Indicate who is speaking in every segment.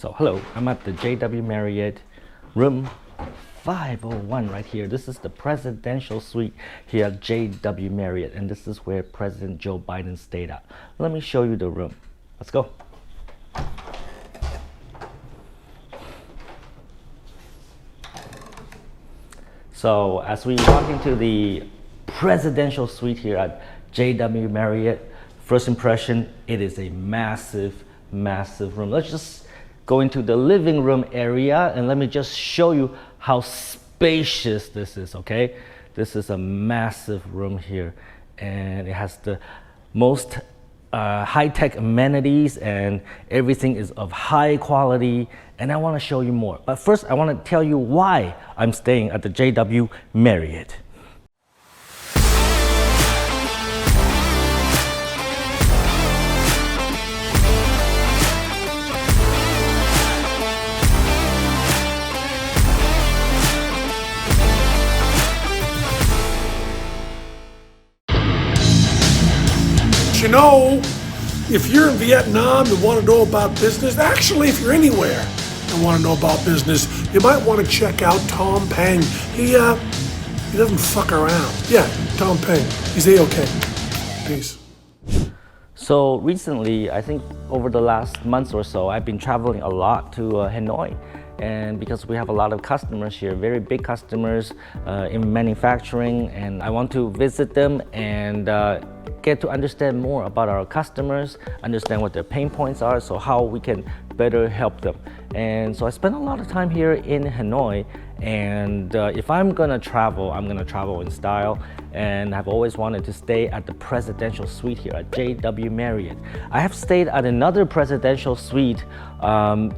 Speaker 1: So hello, I'm at the JW Marriott room 501 right here. This is the presidential suite here at JW Marriott, and this is where President Joe Biden stayed at. Let me show you the room. Let's go. So as we walk into the presidential suite here at JW Marriott, first impression, it is a massive room. Let's just go into the living room area and let me just show you how spacious this is, okay? This is a massive room here, and it has the most high-tech amenities, and everything is of high quality, and I want to show you more. But first, I want to tell you why I'm staying at the JW Marriott.
Speaker 2: You know, if you're in Vietnam and want to know about business, actually, if you're anywhere and want to know about business, you might want to check out Tom Peng. He doesn't fuck around. Yeah, Tom Peng. He's A-okay. Peace.
Speaker 1: So recently, I think over the last months or so, I've been traveling a lot to Hanoi. And because we have a lot of customers here, very big customers in manufacturing, and I want to visit them and get to understand more about our customers, understand what their pain points are, so how we can better help them. And so I spend a lot of time here in Hanoi, and if I'm gonna travel, I'm gonna travel in style, and I've always wanted to stay at the presidential suite here at JW Marriott. I have stayed at another presidential suite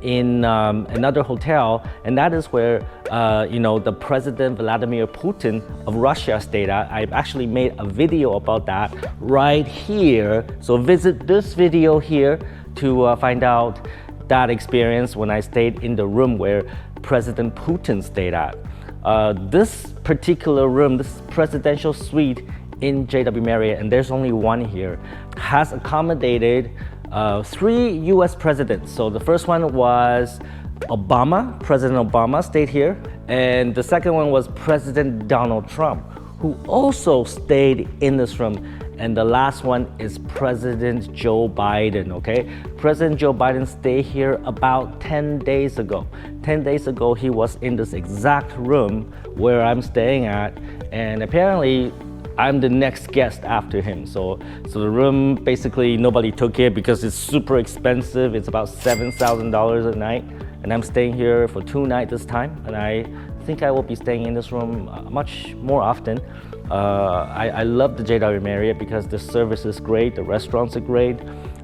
Speaker 1: in another hotel, and that is where the President Vladimir Putin of Russia stayed at. I've actually made a video about that right here. So visit this video here to find out that experience when I stayed in the room where President Putin stayed at. This particular room, this presidential suite in JW Marriott, and there's only one here, has accommodated 3 US presidents. So the first one was Obama, President Obama stayed here, and the second one was President Donald Trump, who also stayed in this room. And the last one is President Joe Biden, okay? President Joe Biden stayed here about 10 days ago. 10 days ago, he was in this exact room where I'm staying at, and apparently I'm the next guest after him. So the room, basically nobody took it because it's super expensive. It's about $7,000 a night, and I'm staying here for 2 nights this time, and I think I will be staying in this room much more often. I love the JW Marriott because the service is great, the restaurants are great,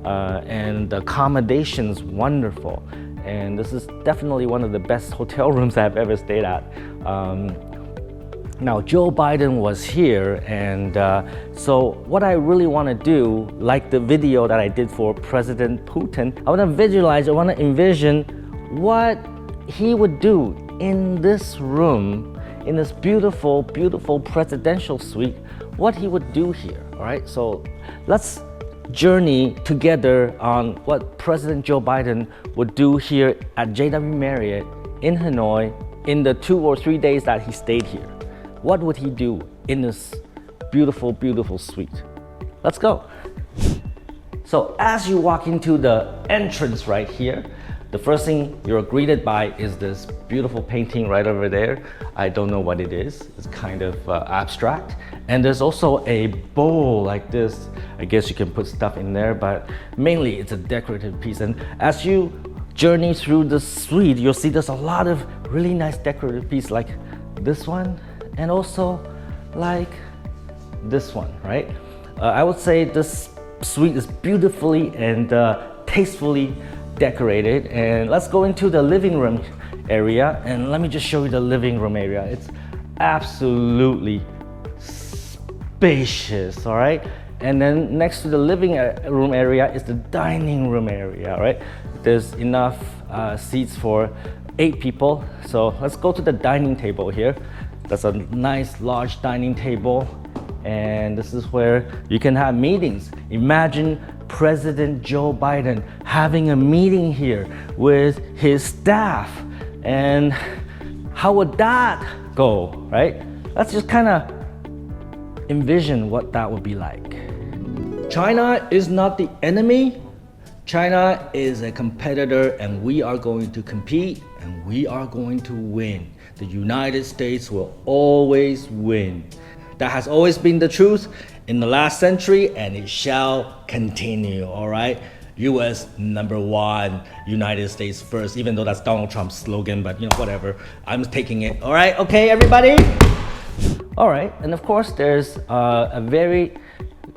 Speaker 1: and the accommodation's wonderful. And this is definitely one of the best hotel rooms I've ever stayed at. Now, Joe Biden was here, and so what I really want to do, like the video that I did for President Putin, I want to visualize, I want to envision what he would do in this room, in this beautiful presidential suite, what he would do here, all right? So let's journey together on what President Joe Biden would do here at JW Marriott in Hanoi in the 2 or 3 days that he stayed here. What would he do in this beautiful suite? Let's go. So as you walk into the entrance right here, the first thing you're greeted by is this beautiful painting right over there. I don't know what it is. It's kind of abstract. And there's also a bowl like this. I guess you can put stuff in there, but mainly it's a decorative piece. And as you journey through the suite, you'll see there's a lot of really nice decorative pieces like this one, and also like this one, right? I would say this suite is beautifully and tastefully decorated. And let's go into the living room area, and let me just show you the living room area. It's absolutely spacious, all right? And then next to the living room area is the dining room area, all right? There's enough seats for 8 people. So let's go to the dining table here. That's a nice large dining table, and this is where you can have meetings. Imagine President Joe Biden having a meeting here with his staff. And how would that go, right? Let's just kind of envision what that would be like. China is not the enemy. China is a competitor, and we are going to compete, and we are going to win. The United States will always win. That has always been the truth in the last century, and it shall continue, all right? US number one, United States first, even though that's Donald Trump's slogan, but whatever. I'm taking it, all right? Okay, everybody? All right, and of course, there's a very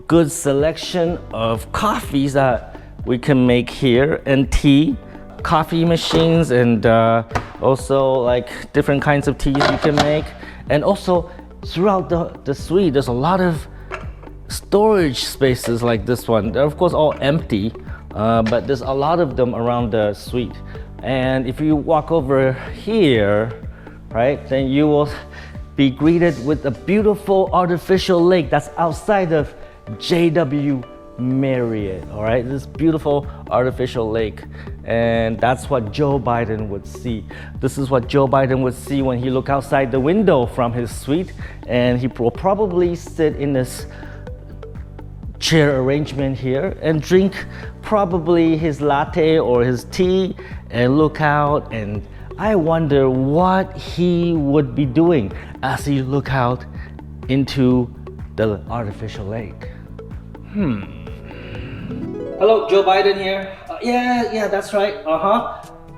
Speaker 1: good selection of coffees that we can make here, and tea, coffee machines, and also like different kinds of teas you can make. And also throughout the suite, there's a lot of storage spaces like this one. They're of course all empty, but there's a lot of them around the suite. And if you walk over here, right, then you will be greeted with a beautiful artificial lake that's outside of JW Marriott, all right? This beautiful artificial lake, and that's what Joe Biden would see. This is what Joe Biden would see when he look outside the window from his suite, and he will probably sit in this chair arrangement here and drink probably his latte or his tea and look out, and I wonder what he would be doing as he look out into the artificial lake. Hello, Joe Biden here. Yeah, that's right.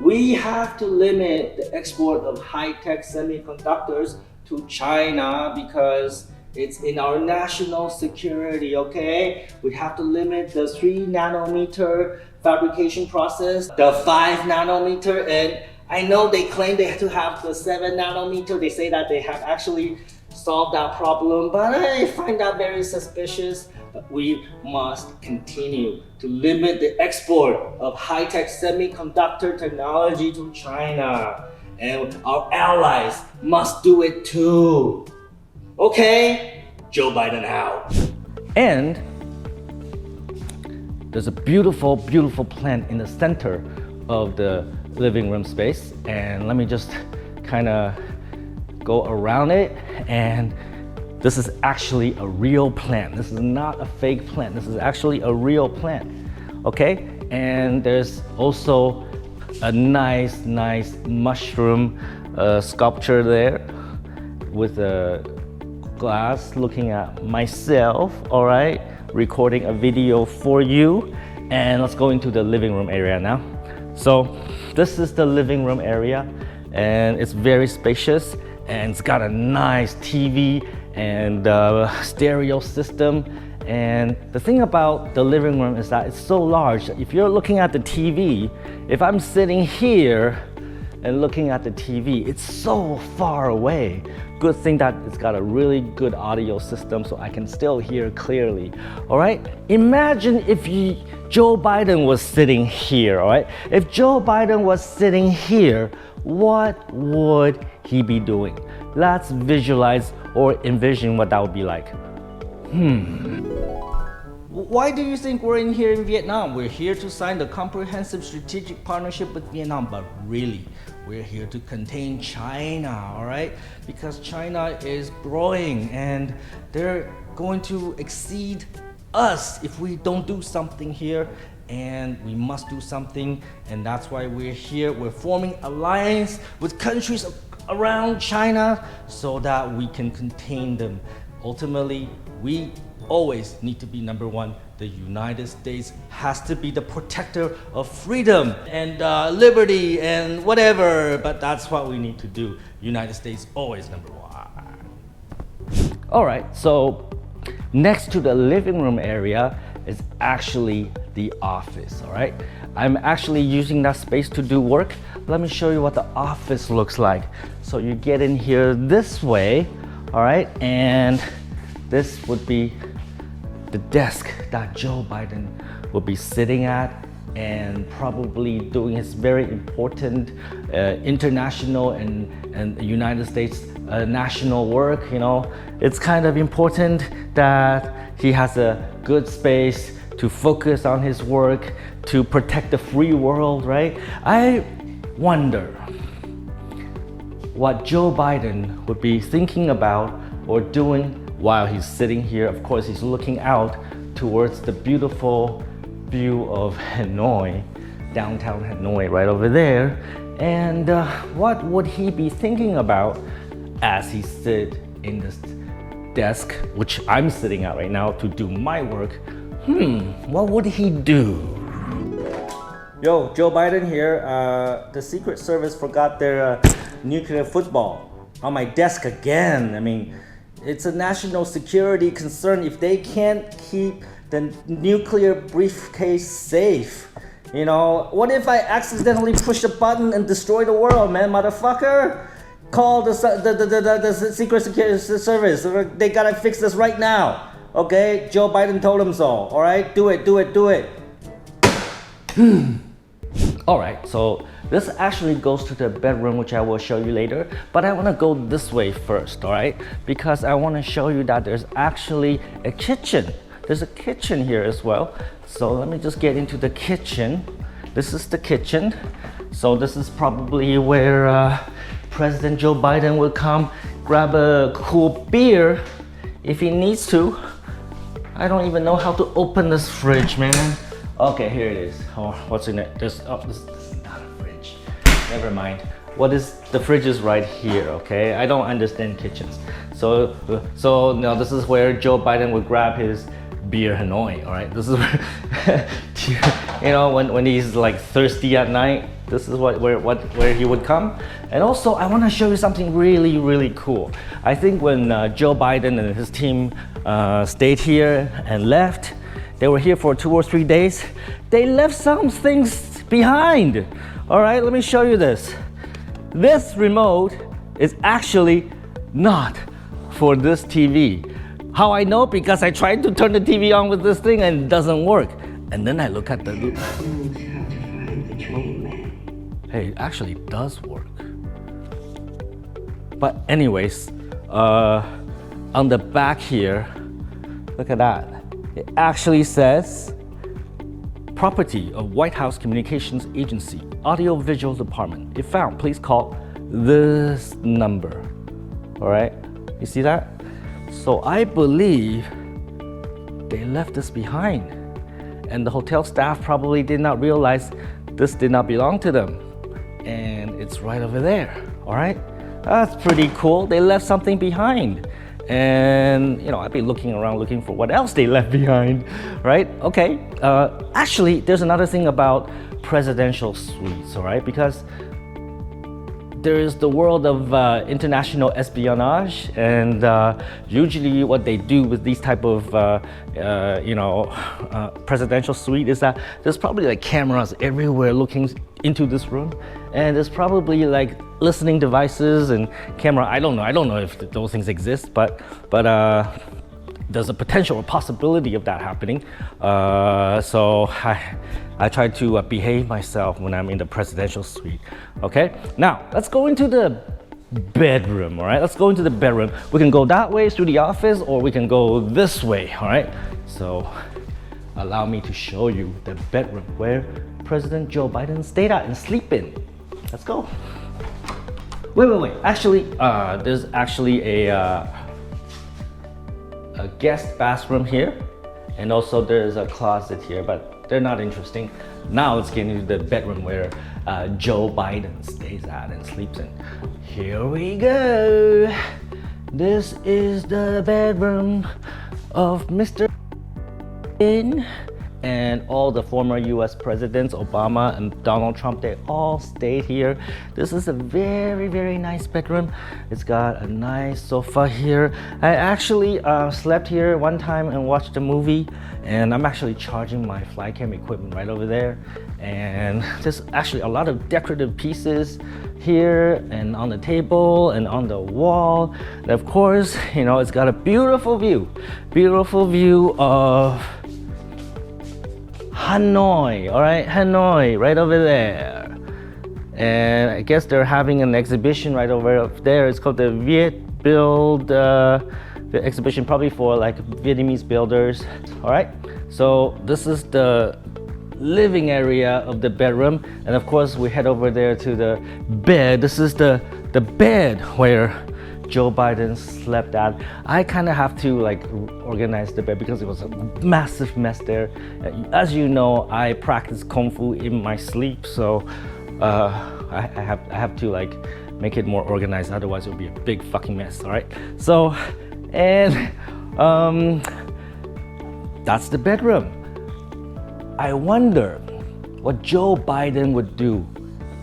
Speaker 1: We have to limit the export of high-tech semiconductors to China because it's in our national security, okay? We have to limit the 3 nanometer fabrication process, the 5 nanometer, and I know they claim they have to have the 7 nanometer. They say that they have actually solved that problem, but I find that very suspicious. But we must continue to limit the export of high-tech semiconductor technology to China. And our allies must do it too. Okay? Joe Biden out. And there's a beautiful, beautiful plant in the center of the living room space. And let me just kind of go around it, and this is actually a real plant. This is not a fake plant. This is actually a real plant, okay? And there's also a nice mushroom sculpture there with a glass looking at myself, all right? Recording a video for you. And let's go into the living room area now. So this is the living room area, and it's very spacious, and it's got a nice TV and stereo system. And the thing about the living room is that it's so large. If you're looking at the TV, if I'm sitting here and looking at the TV, it's so far away. Good thing that it's got a really good audio system so I can still hear clearly, all right? Imagine if Joe Biden was sitting here, all right? If Joe Biden was sitting here, what would he be doing? Let's visualize or envision what that would be like. Why do you think we're in here in Vietnam? We're here to sign the comprehensive strategic partnership with Vietnam, but really, we're here to contain China, all right? Because China is growing and they're going to exceed us if we don't do something here, and we must do something, and that's why we're here. We're forming alliance with countries around China so that we can contain them. Ultimately, we always need to be number one. The United States has to be the protector of freedom and liberty and whatever, but that's what we need to do. United States always number one. All right, so next to the living room area is actually the office, all right? I'm actually using that space to do work. Let me show you what the office looks like. So you get in here this way, all right? And this would be the desk that Joe Biden will be sitting at and probably doing his very important international and United States national work. You know, it's kind of important that he has a good space to focus on his work, to protect the free world, right? I wonder what Joe Biden would be thinking about or doing while he's sitting here. Of course, he's looking out towards the beautiful view of Hanoi, downtown Hanoi, right over there. And what would he be thinking about as he sit in this desk, which I'm sitting at right now to do my work? What would he do? Yo, Joe Biden here. The Secret Service forgot their nuclear football on my desk again. I mean, it's a national security concern if they can't keep the nuclear briefcase safe. You know, what if I accidentally push a button and destroy the world, man, motherfucker? Call the Secret Security Service. They gotta fix this right now. Okay, Joe Biden told them so. All right, do it. All right, so this actually goes to the bedroom, which I will show you later, but I want to go this way first, all right? Because I want to show you that there's actually a kitchen. There's a kitchen here as well. So let me just get into the kitchen. This is the kitchen. So this is probably where President Joe Biden will come grab a cool beer if he needs to. I don't even know how to open this fridge, man. Okay, here it is. Oh, what's in it? This is not a fridge. Never mind. The fridge is right here, okay? I don't understand kitchens. So now this is where Joe Biden would grab his beer Hanoi, all right? This is where, you know, when he's like thirsty at night, this is where he would come. And also, I want to show you something really, really cool. I think when Joe Biden and his team stayed here and left, they were here for 2 or 3 days. They left some things behind. All right, let me show you this. This remote is actually not for this TV. How I know? Because I tried to turn the TV on with this thing and it doesn't work. And then I look at the... Hey, it actually does work. But anyways, on the back here, look at that. It actually says, property of White House Communications Agency, Audio Visual Department. If found, please call this number. All right, you see that? So I believe they left this behind. And the hotel staff probably did not realize this did not belong to them. And it's right over there, all right? That's pretty cool. They left something behind. And you know, I've been looking around looking for what else they left behind, right? Okay, actually, there's another thing about presidential suites, all right? Because there is the world of international espionage, and usually what they do with these type of presidential suite is that there's probably like cameras everywhere looking into this room, and there's probably like listening devices and camera. I don't know if those things exist, but there's a potential or possibility of that happening. So I try to behave myself when I'm in the presidential suite. Okay, now let's go into the bedroom. All right, let's go into the bedroom. We can go that way through the office, or we can go this way. All right, so allow me to show you the bedroom where President Joe Biden stayed at and sleep in. Let's go. Wait. Actually, there's actually a guest bathroom here, and also there's a closet here, but they're not interesting. Now let's get into the bedroom where Joe Biden stays at and sleeps in. Here we go. This is the bedroom of Mr. And all the former US presidents, Obama and Donald Trump, they all stayed here. This is a very, very nice bedroom. It's got a nice sofa here. I actually slept here one time and watched a movie, and I'm actually charging my flycam equipment right over there. And there's actually a lot of decorative pieces here and on the table and on the wall. And of course, you know, it's got a beautiful view of Hanoi, all right, Hanoi, right over there. And I guess they're having an exhibition right over there. It's called the Viet Build the exhibition, probably for like Vietnamese builders. All right, So this is the living area of the bedroom, and of course we head over there to the bed. This is the bed where Joe Biden slept at. I kind of have to like organize the bed because it was a massive mess there. As you know, I practice Kung Fu in my sleep, so I have to like make it more organized, otherwise it would be a big fucking mess. All right, so and that's the bedroom. I wonder what Joe Biden would do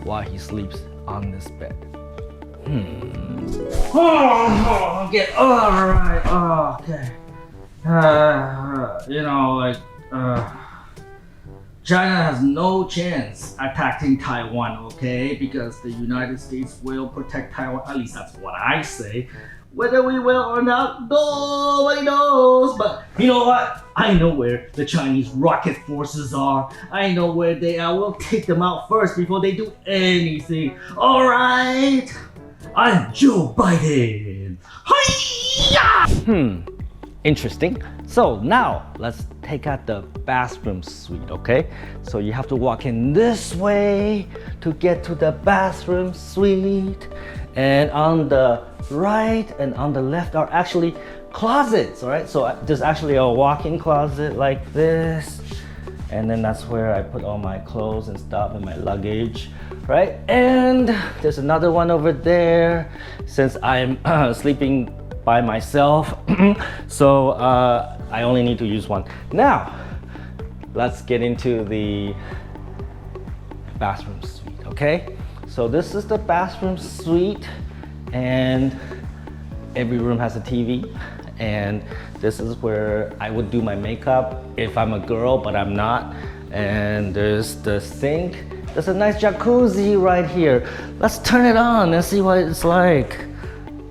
Speaker 1: while he sleeps on this bed. Oh, okay, all right, okay. China has no chance attacking Taiwan, okay? Because the United States will protect Taiwan. At least that's what I say. Whether we will or not, nobody knows. But you know what? I know where the Chinese rocket forces are. I know where they are. We'll take them out first before they do anything. All right? I'm Joe Biden. Hi-ya! Interesting. So now let's take out the bathroom suite, okay? So you have to walk in this way to get to the bathroom suite. And on the right and on the left are actually closets, all right? So there's actually a walk-in closet like this. And then that's where I put all my clothes and stuff and my luggage, right? And there's another one over there since I'm sleeping by myself. So I only need to use one. Now, let's get into the bathroom suite, okay? So this is the bathroom suite, and every room has a TV. And this is where I would do my makeup if I'm a girl, but I'm not. And there's the sink. There's a nice jacuzzi right here. Let's turn it on and see what it's like.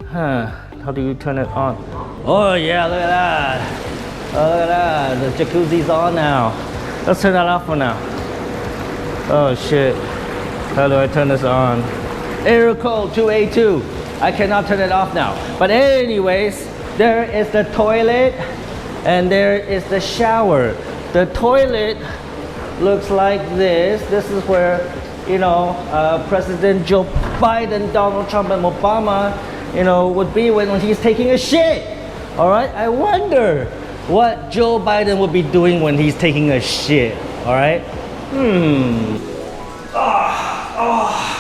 Speaker 1: How do you turn it on? Oh yeah, look at that. Oh, look at that. The jacuzzi's on now. Let's turn that off for now. Oh shit. How do I turn this on? Error code 282. I cannot turn it off now. But anyways, there is the toilet and there is the shower. The toilet looks like this. This is where, President Joe Biden, Donald Trump, and Obama, would be when he's taking a shit. All right, I wonder what Joe Biden would be doing when he's taking a shit. All right.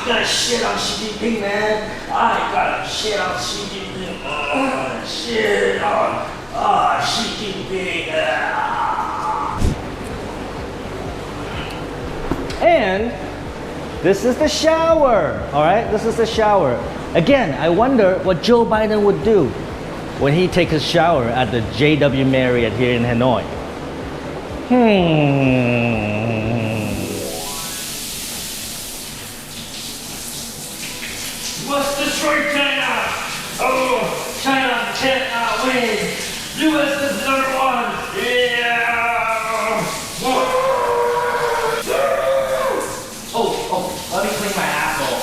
Speaker 1: Gotta shit on Xi Jinping, man. I gotta shit on Xi Jinping. Shit on Xi Jinping. And this is the shower. All right, this is the shower. Again, I wonder what Joe Biden would do when he takes a shower at the JW Marriott here in Hanoi. Must destroy China! Oh, China can't win! US is number one! Yeah! Oh, let me clean my asshole.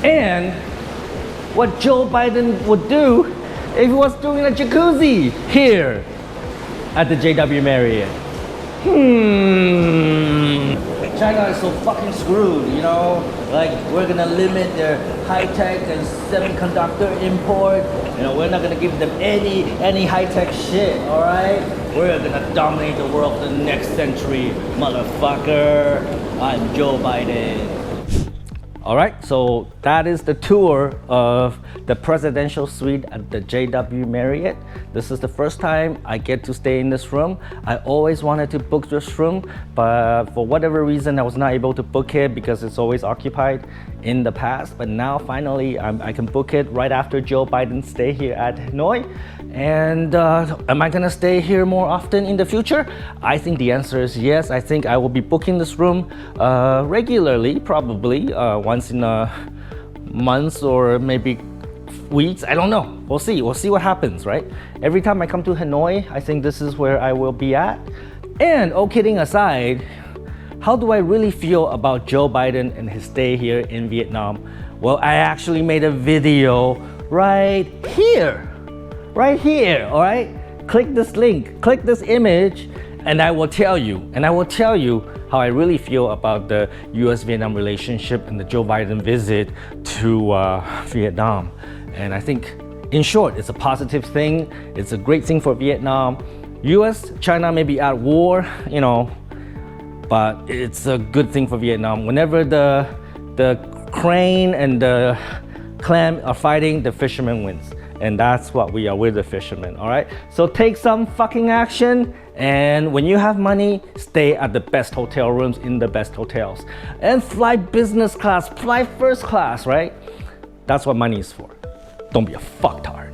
Speaker 1: And what Joe Biden would do if he was doing a jacuzzi here at the JW Marriott. China is so fucking screwed, Like, we're gonna limit their high-tech and semiconductor import. We're not gonna give them any high-tech shit, all right? We're gonna dominate the world for the next century, motherfucker. I'm Joe Biden. All right, so that is the tour of the presidential suite at the JW Marriott. This is the first time I get to stay in this room. I always wanted to book this room, but for whatever reason, I was not able to book it because it's always occupied in the past. But now finally, I can book it right after Joe Biden stay here at Hanoi. And am I gonna stay here more often in the future? I think the answer is yes. I think I will be booking this room regularly, probably once in a month or maybe weeks. I don't know. We'll see what happens, right? Every time I come to Hanoi, I think this is where I will be at. And all kidding aside, how do I really feel about Joe Biden and his stay here in Vietnam? Well, I actually made a video right here, all right? Click this link, click this image, and I will tell you how I really feel about the US-Vietnam relationship and the Joe Biden visit to Vietnam. And I think, in short, it's a positive thing. It's a great thing for Vietnam. US, China may be at war, you know, but it's a good thing for Vietnam. Whenever the crane and the clam are fighting, the fisherman wins. And that's what we are, we're the fishermen, all right? So take some fucking action, and when you have money, stay at the best hotel rooms in the best hotels. And fly business class, fly first class, right? That's what money is for. Don't be a fucktard.